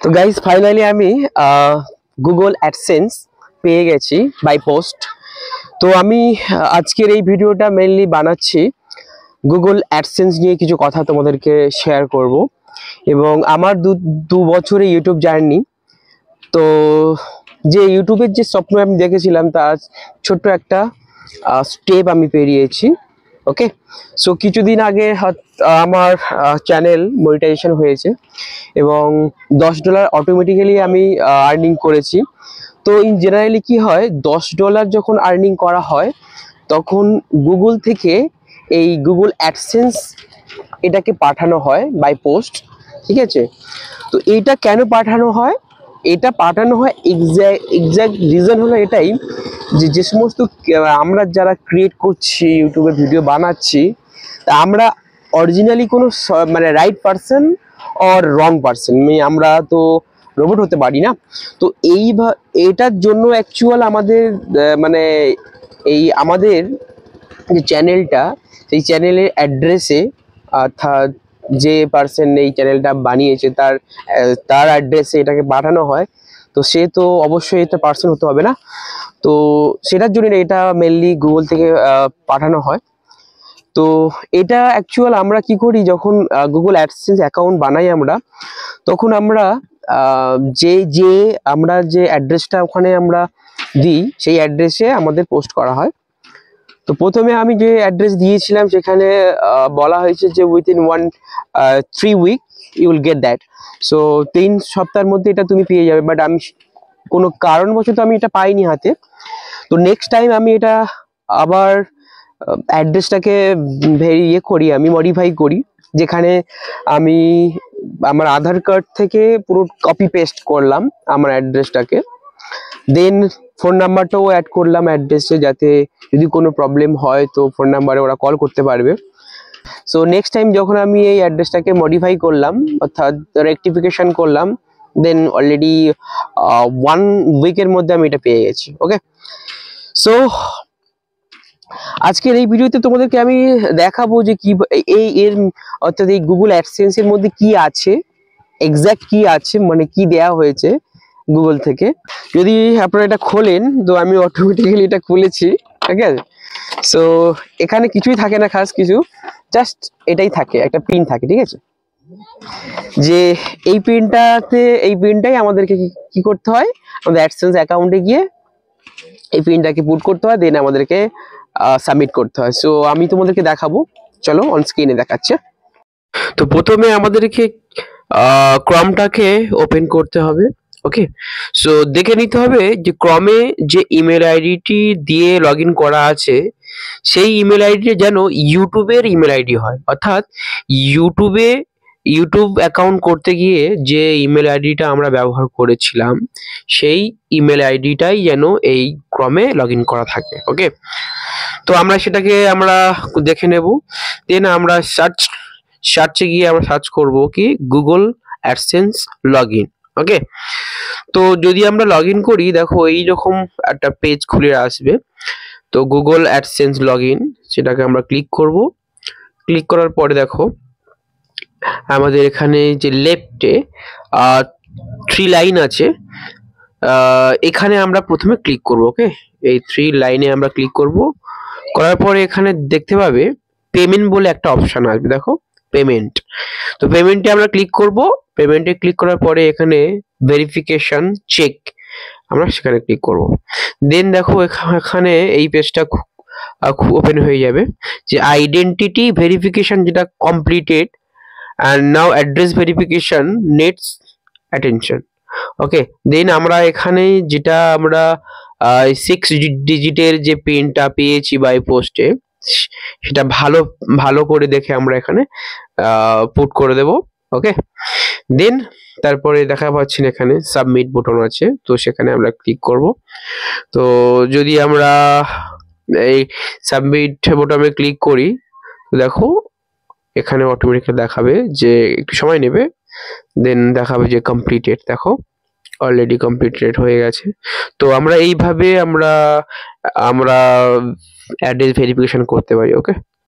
তো guys finally আমি Google AdSense পেয়ে গেছি বাই পোস্ট। তো আমি আজকের এই ভিডিওটা মেইনলি বানাচ্ছি গুগল অ্যাডসেন্স নিয়ে কিছু কথা তোমাদেরকে শেয়ার করব এবং আমার দু বছরের ইউটিউব জার্নি। তো যে ইউটিউবের যে স্বপ্ন আমি দেখেছিলাম তার ছোট্ট একটা স্টেপ আমি পেরিয়েছি। ওকে, সো কিছুদিন আগে আমার চ্যানেল মনিটাইজেশন হয়েছে এবং $10 অটোমেটিক্যালি আমি আর্নিং করেছি। তো ইন জেনারেলি কি হয়, $10 যখন আর্নিং করা হয় তখন গুগল থেকে এই গুগল অ্যাডসেন্স এটাকে পাঠানো হয় বাই পোস্ট। ঠিক আছে, তো এইটা কেন পাঠানো হয়? এটা পাঠানো হয় এক্সাক্ট রিজন হলো এটাই যে যে সমস্ত আমরা যারা ক্রিয়েট করছি, ইউটিউবে ভিডিও বানাচ্ছি, তা আমরা অরিজিনালি কোনো মানে right person or wrong person, আমরা তো রোবট হতে পারি না। তো এটার জন্য অ্যাকচুয়াল আমাদের মানে এই আমাদের যে চ্যানেলটা, সেই চ্যানেলের অ্যাড্রেসে অর্থাৎ যে পার্সন এই চ্যানেলটা বানিয়েছে তার অ্যাড্রেসে এটাকে পাঠানো হয়। তো সে তো অবশ্যই এটা পার্সন হতে হবে না, তো সেটার জন্য এটা মেনলি গুগল থেকে পাঠানো হয়। তো এটা অ্যাকচুয়াল আমরা কি করি, যখন গুগল অ্যাডসেন্স অ্যাকাউন্ট বানাই আমরা, তখন আমরা আমরা যে অ্যাড্রেসটা ওখানে আমরা দিই সেই অ্যাড্রেসে আমাদের পোস্ট করা হয়। তো প্রথমে আমি যে অ্যাড্রেস দিয়েছিলাম সেখানে বলা হয়েছে যে within 3 week you will get that. So 3 সপ্তাহের মধ্যে এটা তুমি পেয়ে যাবে, বাট আমি কোনো কারণবশত আমি এটা পাইনি হাতে। তো নেক্সট টাইম আমি এটা আবার অ্যাড্রেসটাকে আমি মডিফাই করি, যেখানে আমি আমার আধার কার্ড থেকে পুরো কপি পেস্ট করলাম আমার অ্যাড্রেসটাকে, দেন ফোন নাম্বারটাও অ্যাড করলাম অ্যাড্রেসে, যাতে যদি কোনো প্রবলেম হয় তো ফোন নাম্বারে ওরা কল করতে পারবে। সো নেক্সট টাইম যখন আমি এই অ্যাড্রেসটাকে মডিফাই করলাম অর্থাৎ রেকটিফিকেশন করলাম, দেন অলরেডি 1 উইকের মধ্যে আমি এটা পেয়ে গেছি। ওকে, সো আজকের এই ভিডিওতে তোমাদেরকে আমি দেখাবো যে কি এর অর্থাৎ এই গুগল অ্যাডসেন্স এর মধ্যে কি আছে, এক্সাক্ট কি আছে, মানে কি দেয়া হয়েছে গুগল থেকে। যদি আপনারা এটা খোলেন, তো আমি অটোমেটিক্যালি এটা খুলেছি। ঠিক আছে, সো এখানে কিছুই থাকে না খাস কিছু, জাস্ট এটাই থাকে, একটা পিন থাকে। ঠিক আছে, যে এই পিনটাই আমাদেরকে কি করতে হয়, আমাদের অ্যাডসেন্স অ্যাকাউন্টে গিয়ে এই পিনটাকে পুট করতে হয়, দেন আমাদেরকে সাবমিট করতে হয়। সো আমি তোমাদেরকে দেখাবো, চলো অন স্ক্রিনে দেখাচ্ছে। তো প্রথমে আমাদেরকে ক্রমটাকে ওপেন করতে হবে। ওকে, সো দেখে নিতে হবে যে ক্রমে যে ইমেল আইডিটি দিয়ে লগ ইন করা আছে সেই ইমেল আইডি যেন ইউটিউবের ইমেল আইডি হয়, অর্থাৎ ইউটিউব অ্যাকাউন্ট করতে গিয়ে যে ইমেল আইডিটা আমরা ব্যবহার করেছিলাম সেই ইমেল আইডিটাই যেন এই ক্রমে লগ ইন করা থাকে। ওকে, তো আমরা সেটাকে দেখে নেব। দেন আমরা সার্চে গিয়ে আমরা সার্চ করব কি গুগল অ্যাডসেন্স লগ ইন। ওকে, তো যদি আমরা লগ ইন করি, দেখো এইরকম একটা পেজ খুলে আসবে। তো গুগল অ্যাডসেন্স লগ ইন, সেটাকে আমরা ক্লিক করব। ক্লিক করার পরে দেখো আমাদের এখানে যে লেফটে 3 লাইন আছে, এখানে আমরা প্রথমে ক্লিক করব। ওকে, এই 3 লাইনে আমরা ক্লিক করব। করার পরে এখানে দেখতে পাবে পেমেন্ট বলে একটা অপশন আসবে, দেখো পেমেন্ট। তো পেমেন্টে আমরা ক্লিক করব। পেমেন্টে ক্লিক করার পরে এখানে ভেরিফিকেশন চেক, আমরা সেখানে ক্লিক করব। দেন দেখো এখানে এই পেজটা ওপেন হয়ে যাবে যে আইডেন্টিটি ভেরিফিকেশন যেটা completed and now address verification needs attention. ওকে, দেন আমরা এখানে যেটা আমরা 6 ডিজিটের যে পিনটা পেয়েছি বাই পোস্টে, সেটা ভালো করে দেখে আমরা এখানে পুট করে দেব। ওকে, দেন তারপরে দেখা পাচ্ছেন এখানে সাবমিট বোতাম আছে, তো সেখানে আমরা ক্লিক করব। তো যদি আমরা এই সাবমিট বোতামে ক্লিক করি, তো দেখো এখানে অটোমেটিক্যালি দেখাবে যে একটু সময় নেবে, দেন দেখাবে যে কমপ্লিটেড। দেখো অলরেডি কমপ্লিটেড হয়ে গেছে। তো আমরা এইভাবে আমরা অ্যাড্রেস ভেরিফিকেশন করতে পারি। ওকে।